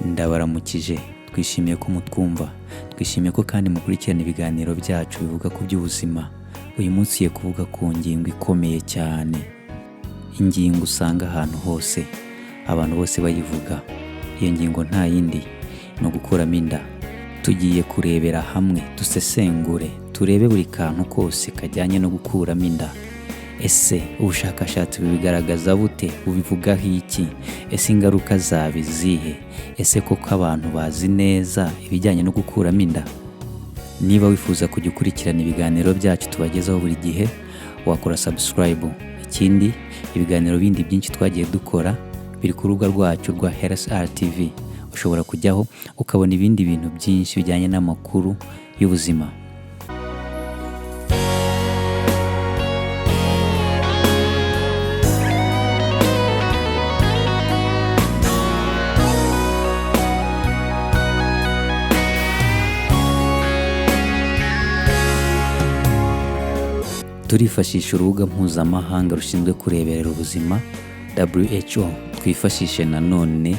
Ndabaramukije, twishimiye ko mutwumva, twishimiye ko kandi mukurikirana ibiganiro byacu bivuga ku by'ubuzima. Uyu munsi kuvuga ku ngingo ikomeye cyane, ingingo usanga ahantu hose, abantu bose bayivuga. Iyo ngingo nta yindi ni ugukuramo inda. Tugiye kurebera hamwe, dusesengure, turebe buri kantu kose kajyanye no gukuramo inda. Ese ubushakashatsi bubigaragaza bute? Bubivugaho iki? Ese ingaruka zaba izihe? Ese koko abantu bazi neza ibijyanye no gukuramo inda? Niba wifuza kujya ukurikirana ibiganiro byacu tubagezaho buri gihe, wakora subscribe. Ikindi, ibiganiro bindi byinshi twagiye dukora biri ku rubuga rwacu rwa HealthR TV. Ushobora kujyaho ukabona ibindi bintu byinshi bijyanye n'amakuru y'ubuzima. Turifashisha urubuga mpuzamahanga rushinzwe kureberera ubuzima WHO, twifashishe nanone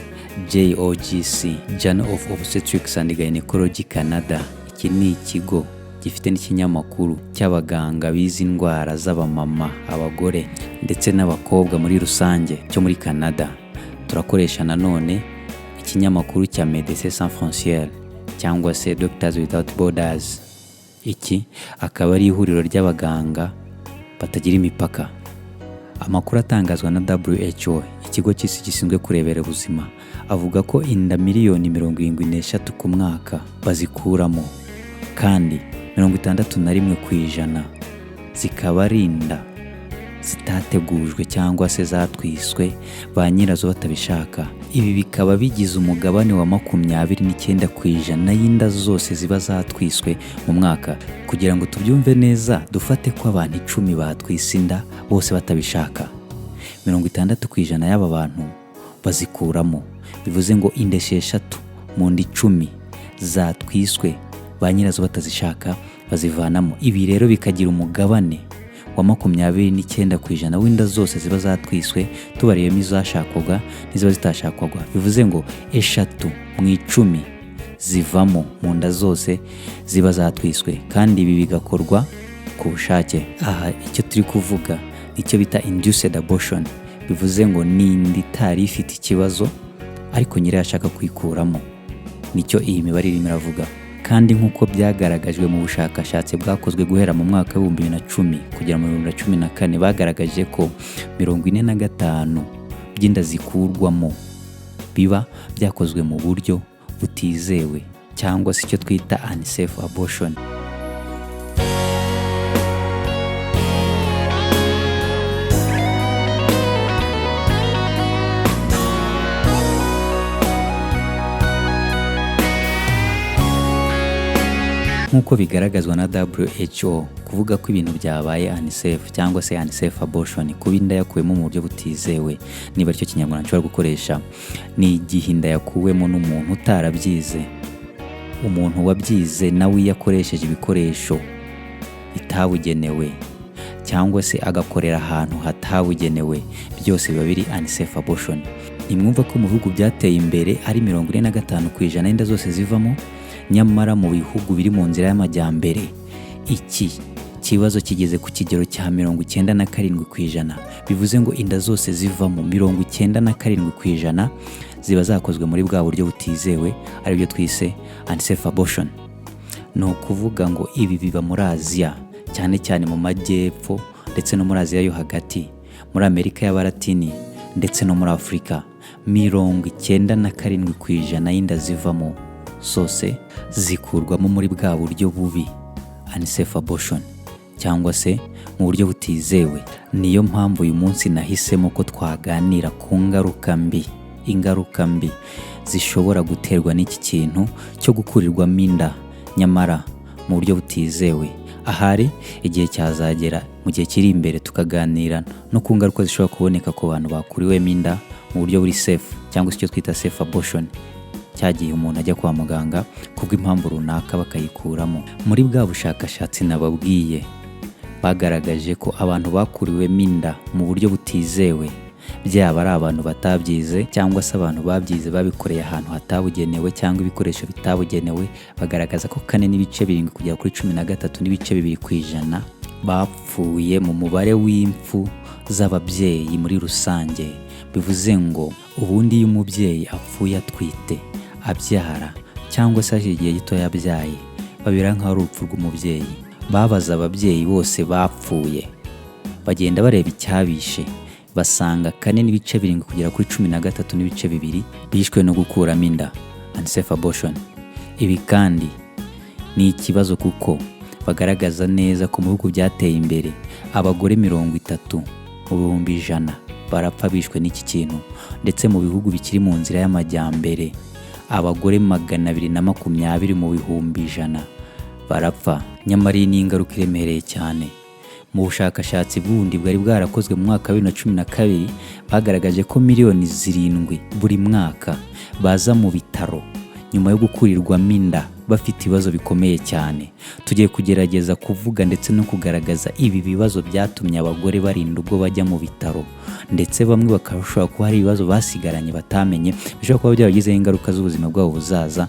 JOGC, Journal of Obstetrics and Gynecology Canada. Iki ni ikigo gifite n'ikinyamakuru cy'abaganga bizi indwara z'abamama, abagore ndetse n'abakobwa muri rusange cyo muri Canada. Turakoresha nanone ikinyamakuru cya Médecins Sans Frontières cyangwa se Doctors Without Borders. Iki akaba ari ihuriro ry'abaganga batagira imipaka. Amakuru atangazwa na WHO, ikigo cy'isi gishinzwe kurebera ubuzima, avuga ko inda miliyoni 73 ku mwaka bazikuramo, kandi 61% zikaba ari inda zitategujwe cyangwa se zatwiswe ba nyirazo batabishaka. Ibi bikaba bigize umugabane wa 29% y'inda zose ziba zatwiswe mu mwaka. Kugira ngo tubyumve neza, dufate ko abantu 10 batwise inda bose batabishaka, 60% y'aba bantu bazikuramo. Bivuze ngo inda 6 mu nda 10 zatwiswe ba nyirazo batazishaka bazivanamo. Ibi rero bikagira umugabane wa 29% w'inda zose ziba zatwiswe, tubariyemo izashakwaga n'iziba zitashakwaga. Bivuze ngo 3 mu 10 zivamo mu nda zose ziba zatwiswe, kandi ibi bigakorwa ku bushake. Aha icyo turi kuvuga icyo bita induced abortion. Bivuze ngo ni inda itari ifite ikibazo ariko nyirayo ashaka kwikuramo. Nicyo iyi mibare irimo iravuga. Kandi nk'uko byagaragajwe mu bushakashatsi bwakozwe guhera mu mwaka wa 2010 kugera mu 2014, bagaragaje ko 45% by'inda zikurwamo biba byakozwe mu buryo butizewe cyangwa se icyo twita unsafe abortion. Nk'uko bigaragazwa na WHO, kuvuga ko ibintu byabaye unsafe cyangwa se unsafe abortion, kuba inda yakuwemo mu buryo butizewe, niba aricyo kinyarwanda nshobora gukoresha, ni igihe inda yakuwemo n'umuntu utarabyize. Umuntu wabyize nawe yakoresheje ibikoresho bitabugenewe cyangwa se agakorera ahantu hatabugenewe, byose biba biri unsafe abortion. Imwumva ko mu bihugu byateye imbere ari 45% y'inda zose zivamo, nyamara mu bihugu biri mu nzira y'amajyambere iki kibazo kigeze ku kigero cya 97%. Bivuze ngo inda zose zivamo 97% ziba zakozwe muri bwa buryo butizewe, aribyo twise unsafe abortion. No kuvuga ngo ibi biba muri Aziya, cyane cyane mu majyepfo ndetse no muri Aziya yo hagati, muri Amerika y'Abalatini ndetse no muri Afurika. 97% y'inda zivamo zose zikurwamo muri bwa buryo bubi, unsafe abortion, cyangwa se mu buryo butizewe. Niyo mpamvu uyu munsi nahisemo ko twaganira ku ingaruka mbi zishobora guterwa n'iki kintu cyo gukurirwamo inda nyamara mu buryo butizewe. Ahari igihe cyazagera mu gihe kiri imbere tukaganira no ku ngaruka zishobora kuboneka ku bantu bakuriwemo inda mu buryo buri safe, cyangwa se icyo twita safe abortion. Cyagiye umuntu ajya kwa muganga kubw'impamvu runaka bakayikuramo. Muri bwa bushakashatsi nababwiye, bagaragaje ko abantu bakuriwemo inda mu buryo butizewe byaba ari abantu batabyize cyangwa se abantu babyize babikoreye ahantu hatabugenewe cyangwa ibikoresho bitabugenewe, bagaragaza ko 4.7 kugera kuri 13.2% bapfuye mu mubare w'impfu z'ababyeyi muri rusange. Bivuze ngo ubundi iyo umubyeyi apfuye atwite, abyara cyangwa se hashize igihe gito yabyaye, babira nk'aho ari urupfu rw'umubyeyi. Babaza ababyeyi bose bapfuye, bagenda bareba icyabishe, basanga 4.7 kugera kuri 13.2 bishwe no gukuramo inda, unsafe abortion. Ibi kandi ni ikibazo kuko bagaragaza neza ko mu bihugu byateye imbere abagore 30 mu 100 barapfa bishwe n'iki kintu, ndetse mu bihugu bikiri mu nzira y'amajyambere abagore 220 mu 100 barapfa. Nyamara iyi ni ingaruka iremereye cyane. Mu bushakashatsi bundi bwari bwarakozwe mu mwaka wa 2012 bagaragaje ko miliyoni 7 buri mwaka baza mu bitaro nyuma yo gukurirwamo inda bafite ibibazo bikomeye cyane. Tugiye kugerageza kuvuga ndetse no kugaragaza ibi bibazo byatumye abagore barinda ubwo bajya mu bitaro, ndetse bamwe bakashobora kuba hari ibibazo basigaranye batamenye bishobora kuba byabagizeho ingaruka z'ubuzima bwabo buzaza,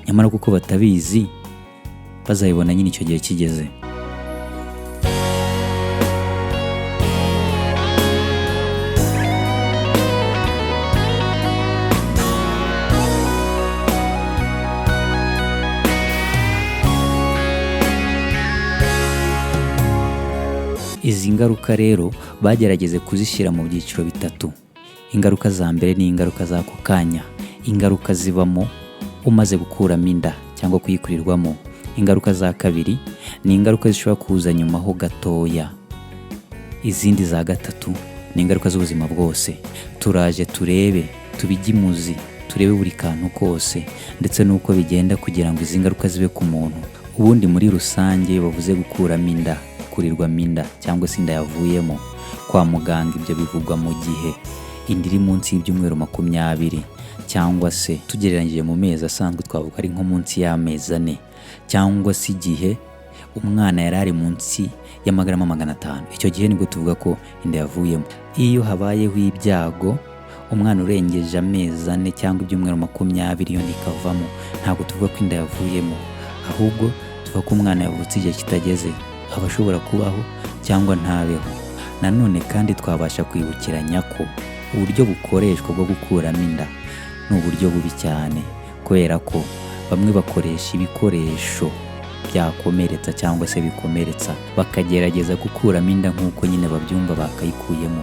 nyamara kuko batabizi bazayibona nyine icyo gihe kigeze. Izi ngaruka rero bagerageze kuzishyira mu byiciro bitatu. Ingaruka za mbere ni ingaruka z'ako kanya, ingaruka zibamo umaze gukuramo inda cyangwa kuyikurirwamo. Ingaruka za kabiri ni ingaruka zishobora kuza nyuma ho gatoya. Izindi za gatatu ni ingaruka z'ubuzima bwose. Turaje turebe, tubigimuzi, turebe buri kantu kose ndetse nuko bigenda kugira ngo izi ngaruka zibe ku muntu. Ubundi muri rusange bavuze gukuramo inda, kurirwamo inda cyangwa se inda yavuyemo, kwa muganga ibyo bivugwa mu gihe inda iri munsi y'ibyumweru 20 cyangwa se tugereranyije mu mezi asanzwe twavuga ari nko munsi y'amezi 4, cyangwa se igihe umwana yari ari munsi y'amagarama 500. Icyo gihe nibwo tuvuga ko inda yavuyemo. Iyo habayeho ibyago umwana urengeje amezi 4 cyangwa ibyumweru 20 yo nikavamo, ntabwo tuvuga ko inda yavuyemo, ahubwo tuvuga ko umwana yavutse igihe kitageze, aba ashobora kubaho cyangwa ntabeho. Nanone kandi twabasha kwibukiranya ko uburyo bukoreshwa bwo gukuramo inda ni uburyo bubi cyane, kubera ko bamwe bakoresha ibikoresho byakomeretsa cyangwa se bikomeretsa, bakagerageza gukuramo inda nk'uko nyine babyumva bakayikuyemo.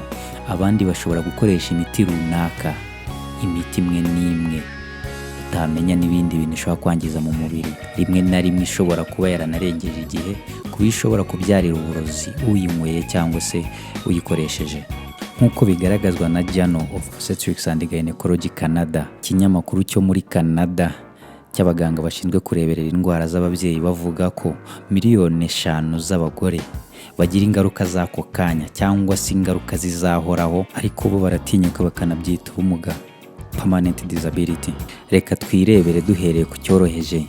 Abandi bashobora gukoresha imiti runaka, imiti imwe n'imwe utamenya n'ibindi bintu ishobora kwangiza mu mubiri, rimwe na rimwe ishobora kuba yaranarengeje igihe, kuba ishobora kubyarira uburozi uyinyweye cyangwa se uyikoresheje. Nk'uko bigaragazwa na Journal of Obstetrics and Gynecology Canada, ikinyamakuru cyo muri Canada cy'abaganga bashinzwe kureberera indwara z'ababyeyi, bavuga ko miliyoni 5 z'abagore bagira ingaruka z'ako kanya cyangwa se ingaruka zizahoraho, ariko bo baratinyuka bakanabyita ubumuga, permanent disability. Reka twirebere duhereye ku cyoroheje.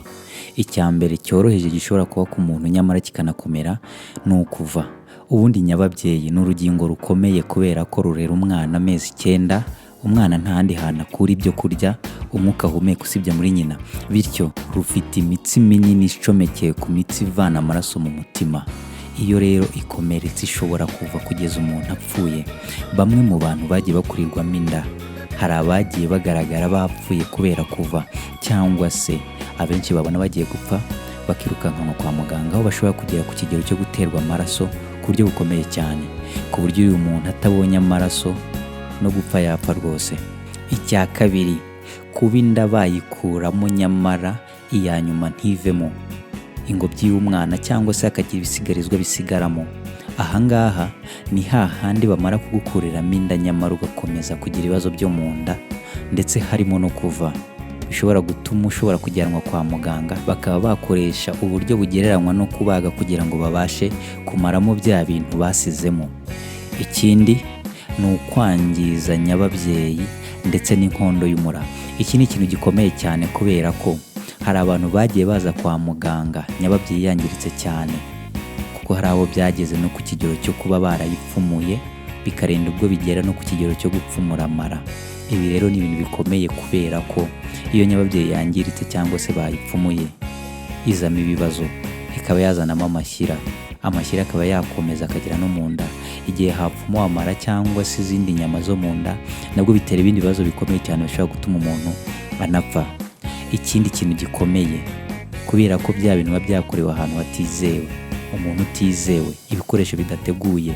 Icyambere cyoroheje gishobora kuba ku muntu nyamara kikanakomera ni ukuva. Ubundi nyababyeyi ni urugingo rukomeye kubera ko rurera umwana amezi 9. Umwana ntahandi hantu akura ibyo kurya, umwuka ahumeka usibye muri nyina, bityo rufite imitsi minini icomekeye ku mitsi ivana amaraso mu mutima. Iyo rero ikomeretse ishobora kuva kugeza umuntu apfuye. Bamwe mu bantu bagiye bakurirwamo inda, hari abagiye bagaragara bapfuye kubera kuva, cyangwa se abenshi babona bagiye gupfa bakirukanka kwa muganga, aho bashobora kugera ku kigero cyo guterwa amaraso ku buryo bukomeye cyane, ku buryo uyu muntu atabonye amaraso no gupfa yapfa rwose. Icya kabiri, kuba inda bayikuramo nyamara iya nyuma ntivemo ingobyi y'umwana cyangwa se akagira ibisigarizwa bisigaramo. Ahangaha ni hahandi bamara kugukuriramo inda nyamara ugakomeza kugira ibibazo byo mu nda ndetse harimo no kuva, bishobora gutuma ushobora kujyanwa kwa muganga, bakaba bakoresha uburyo bugereranywa no kubaga kugira ngo babashe kumaramo bya bintu basizemo. Ikindi ni ukwangiza nyababyeyi ndetse n'inkondo y'umura. Iki ni ikintu gikomeye cyane kubera ko hari abantu bagiye baza kwa muganga nyababyeyi yangiritse cyane, kuko hari abo byageze no ku kigero cyo kuba barayipfumuye bikarinda ubwo bigera no ku kigero cyo gupfumura amara. Ibi rero ni ibintu bikomeye kubera ko iyo nyababyeyi yangiritse cyangwa se bayipfumuye izamo ibibazo, ikaba yazanamo amashyira akaba yakomeza akagera no mu nda. Igihe hapfumuwe amara cyangwa se izindi nyama zo mu nda, nabwo bitera ibindi bibazo bikomeye cyane bishobora gutuma umuntu anapfa. Ikindi kintu gikomeye, kubera ko bya bintu biba byakorewe ahantu hatizewe, umuntu utizewe, ibikoresho bidateguye,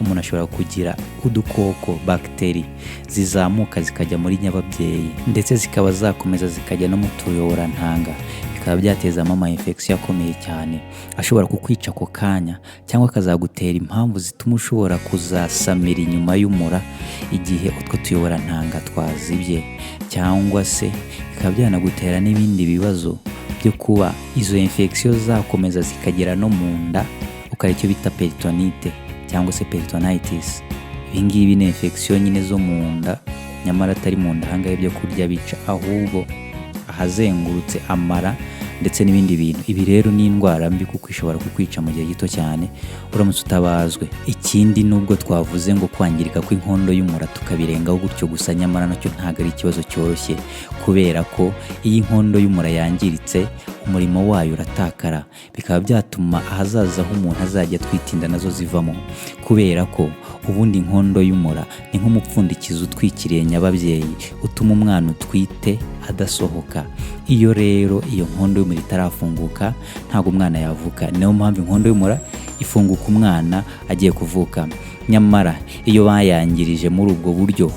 umuntu ashobora kugira udukoko, bagiteri zizamuka zikajya muri nyababyeyi ndetse zikaba zakomeza zikajya no mu tuyoborantanga, bikaba byatezamo ama-infection akomeye cyane ashobora kukwica ako kanya, cyangwa akazagutera impamvu zituma ushobora kuzasamira inyuma y'umura igihe utwo tuyoborantanga twazibye, cyangwa se bikaba byanagutera n'ibindi bibazo byo kuba izo infection zakomeza zikagera no mu nda, ukaba icyo bita peritonite cyangwa se peritonitis. Ibi ngibi ni infection nyine zo mu nda, nyamara atari mu nda ahangahe ibyo kurya bica, ahubwo ahazengurutse amara ndetse n'ibindi bintu. Ibi rero ni indwara mbi kuko ishobora kukwica mu gihe gito cyane uramutse utabazwe. Ikindi, nubwo twavuze ngo kwangirika kw'inkondo y'umura tukabirengaho gutyo gusa, nyamara nacyo ntabwo ari ikibazo cyoroshye, kubera ko iyo inkondo y'umura yangiritse umurimo wayo uratakara, bikaba byatuma ahazaza h'umuntu azajya atwitinda nazo zivamo, kubera ko ubundi inkondo y'umura ni nk'umupfundikizo utwikiriye nyababyeyi utuma umwana utwite adasohoka. Iyo rero iyo nkondo y'umura itarafunguka ntabwo umwana yavuka, niyo mpamvu inkondo y'umura ifunguka umwana agiye kuvuka. Nyamara iyo bayangirije muri ubwo buryo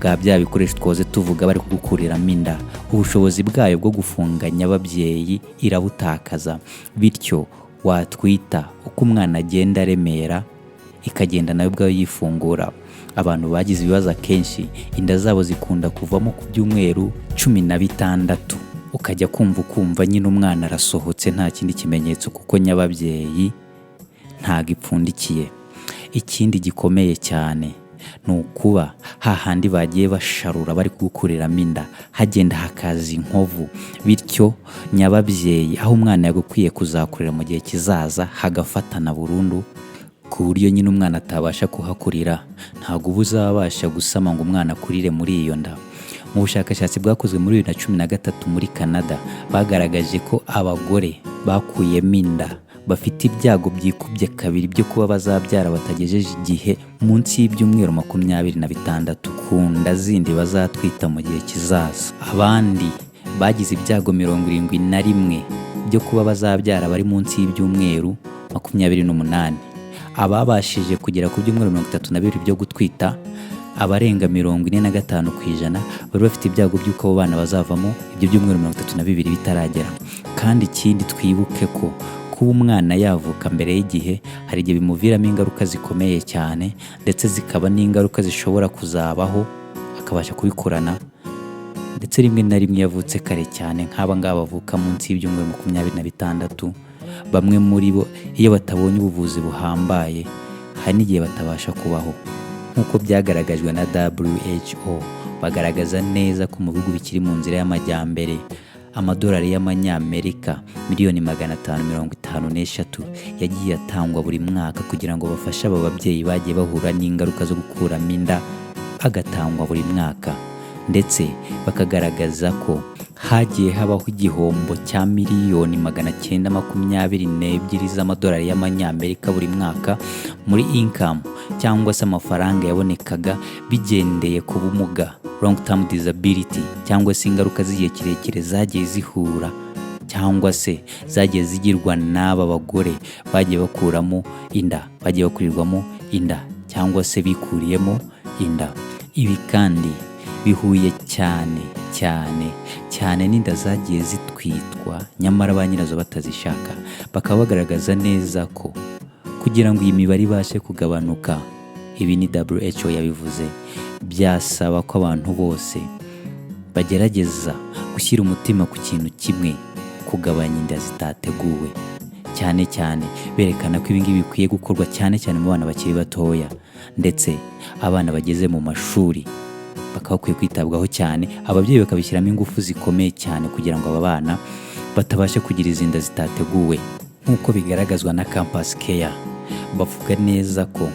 bwa bya bikoresho twoze tuvuga bari kugukuriramo inda, ubushobozi bwayo bwo gufunga nyababyeyi irabutakaza, bityo watwita uko umwana agenda aremera ikagenda nayo ubwayo yifungura. Abantu bagize ibibazo akenshi inda zabo zikunda kuvamo ku byumweru 16, ukajya kumva nyine umwana arasohotse nta kindi kimenyetso, kuko nyababyeyi ntago ipfundikiye. Ikindi gikomeye cyane ni ukuba hahandi bagiye basharura bari kugukuriramo inda hagenda hakaza inkovu, bityo nyababyeyi aho umwana yagukwiye kuzakurira mu gihe kizaza hagafatana burundu, ku buryo nyine umwana atabasha kuhakurira. Ntabwo uba uzabasha gusama ngo umwana akurire muri iyo nda. Mu bushakashatsi bwakozwe muri 2013 muri Canada, bagaragaje ko abagore bakuyemo inda bafite ibyago byikubye kabiri byo kuba bazabyara batagejeje igihe munsi y'ibyumweru 26 ku nda zindi bazatwita mu gihe kizaza. Abandi bagize ibyago 71 byo kuba bazabyara bari munsi y'ibyumweru 28. Ababashije kugera ku byumweru 32 byo gutwita, abarenga 45% bari bafite ibyago by'uko abo bana bazavamo ibyo byumweru 32 bitaragera. Kandi ikindi twibuke ko kuba umwana yavuka mbere y'igihe hari igihe bimuviramo ingaruka zikomeye cyane, ndetse zikaba n'ingaruka zishobora kuzabaho akabasha kubikurana, ndetse rimwe na rimwe yavutse kare cyane nk'aba ngaba bavuka munsi y'ibyumweru 26. Bamwe muri bo iyo batabonye ubuvuzi buhambaye hari n'igihe batabasha kubaho. Nk'uko byagaragajwe na WHO, bagaragaza neza ko mu bihugu bikiri mu nzira y'amajyambere amadolari y'amanyamerika miliyoni 553 yagiye atangwa buri mwaka kugira ngo bafashe aba babyeyi bagiye bahura n'ingaruka zo gukuramo inda, agatangwa buri mwaka. Ndetse bakagaragaza ko hagiye habaho igihombo cya miliyoni 922 z'amadolari y'amanyamerika buri mwaka muri income, cyangwa se amafaranga yabonekaga bigendeye ku bumuga, long term disability, cyangwa se ingaruka z'igihe kirekire zagiye zihura cyangwa se zagiye zigirwa n'aba bagore bagiye bakuramo inda, bagiye bakurirwamo inda cyangwa se bikuriyemo inda. Ibi kandi bihuye cyane n'inda zagiye zitwitwa nyamara ba nyirazo batazishaka. Bakaba bagaragaza neza ko kugira ngo iyi mibare ibashe kugabanuka, ibi ni WHO yabivuze, byasaba ko abantu bose bagerageza gushyira umutima ku kintu kimwe, kugabanya inda zitateguwe, cyane berekana ko ibingibi bikwiye gukorwa cyane mu bana bakiri batoya, ndetse abana bageze mu mashuri bakaba bakwiye kwitabwaho cyane. Ababyeyi bakabishyiramo ingufu zikomeye cyane kugira ngo aba bana batabasha kugira izinda zitateguwe. Nk'uko bigaragazwa na Campus Care, bavuga neza ko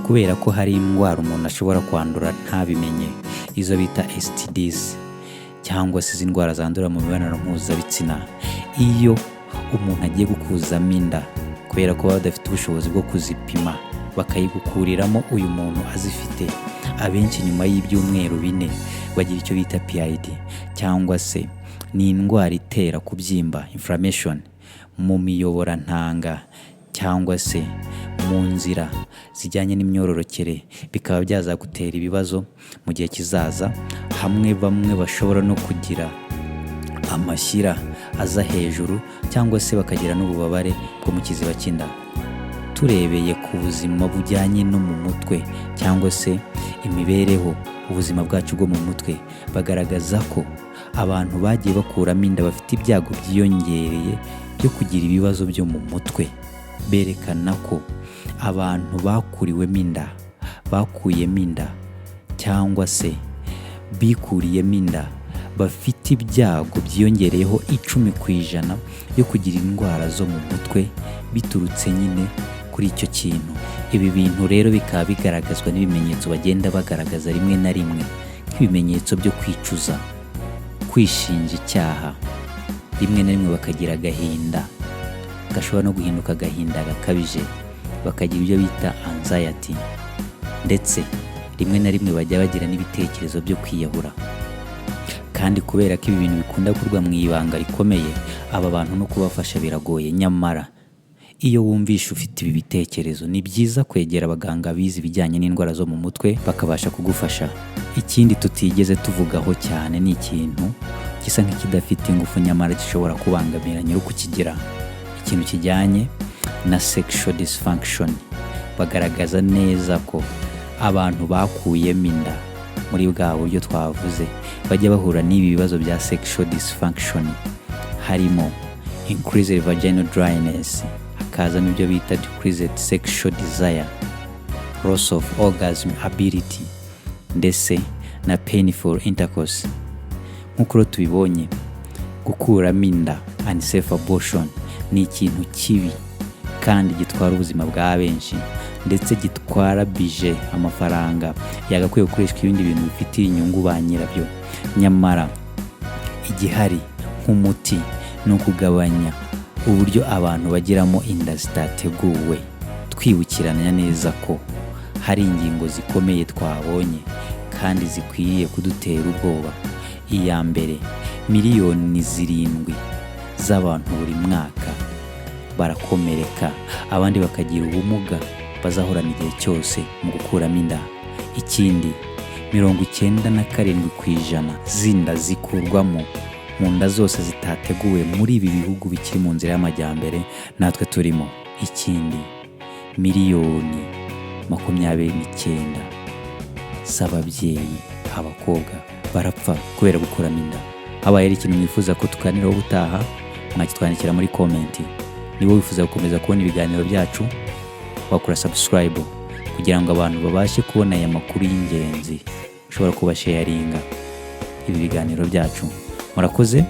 kubera ko hari indwara umuntu ashobora kwandura ntabimenye, izo bita STDs cyangwa se izi ndwara zandura mu mibonano mpuzabitsina. Iyo umuntu agiye gukuzamo inda kubera ko baba badafite ubushobozi bwo kuzipima bakayigukuriramo uyu muntu azifite, abenshi nyuma y'ibyumweru 4 bagira icyo bita PID, cyangwa se ni indwara itera kubyimba inflammation mu miyoborantanga cyangwa se mu nzira zijyanye n'imyororokere, bikaba byazagutera ibibazo mu gihe kizaza. Bamwe bashobora no kugira amashyira aza hejuru cyangwa se bakagira n'ububabare bwo mu kiziba cy'inda. Turebeye ku buzima bujyanye no mu mutwe cyangwa se imibereho, ubuzima bwacu bwo mu mutwe, bagaragaza ko abantu bagiye bakuramo inda bafite ibyago byiyongereye byo kugira ibibazo byo mu mutwe. Berekana ko abantu bakuriwemo inda, bakuyemo inda cyangwa se bikuriyemo inda bafite ibyago byiyongereyeho 10% yo kugira indwara zo mu mutwe biturutse nyine kuri icyo kintu. Ibi bintu rero bikaba bigaragazwa n'ibimenyetso bagenda bagaragaza rimwe na rimwe, nk'ibimenyetso byo kwicuza, kwishinja icyaha, rimwe na rimwe bakagira agahinda gashobora no guhinduka agahinda gakabije, bakagira ibyo bita anxiety, ndetse rimwe na rimwe bajya bagira n'ibitekerezo byo kwiyahura. Kandi kubera ko ibi bintu bikunda gukorwa mu ibanga rikomeye, aba bantu no kubafasha biragoye. Nyamara iyo wumvishe ufite ibi bitekerezo, ni byiza kwegera abaganga bize ibijyanye n'indwara zo mu mutwe bakabasha kugufasha. Ikindi tutigeze tuvugaho cyane ni ikintu gisa nk'ikidafite ingufu nyamara gishobora kubangamira nyiri kukigira, ikintu kijyanye na sexual dysfunction. Bagaragaza neza ko abantu bakuyemo inda muri bwa buryo twavuze bajya bahura n'ibi bibazo bya sexual dysfunction, harimo increased vaginal dryness, hakazamo ibyo bita decreased sexual desire, loss of orgasm ability, ndetse na painful intercourse. Nk'uko tubibonye, gukuramo inda unsafe abortion ni ikintu kibi kandi gitwara ubuzima bwa benshi, ndetse gitwara bije, amafaranga yagakwiye gukoreshwa ibindi bintu bifitiye inyungu ba nyirabyo. Nyamara igihari nk'umuti ni ukugabanya uburyo abantu bagiramo inda zitateguwe, twibukiranya neza ko hari ingingo zikomeye twabonye kandi zikwiriye kudutera ubwoba. Iya mbere, miliyoni 7 z'abantu buri mwaka barakomereka, abandi bakagira ubumuga bazahorana igihe cyose mu gukuramo inda. Ikindi, 97% z'inda zikurwamo mu nda zose zitateguwe muri ibi bihugu bikiri mu nzira y'amajyambere natwe turimo. Ikindi, miliyoni 29 z'ababyeyi, abakobwa barapfa kubera gukuramo inda. Habaye ikintu mwifuza ko tuganiraho ubutaha, mwakitwandikira muri comment. Niba wifuza gukomeza kubona ibiganiro byacu, wakora subscribe kugira ngo abantu babashe kubona aya makuru y'ingenzi, ushobora kuba sharinga ibi biganiro byacu. Murakoze,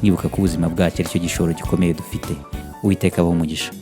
mwibuka ko ubuzima bwacu ari cyo gishoro gikomeye dufite. Uwiteka abahe umugisha.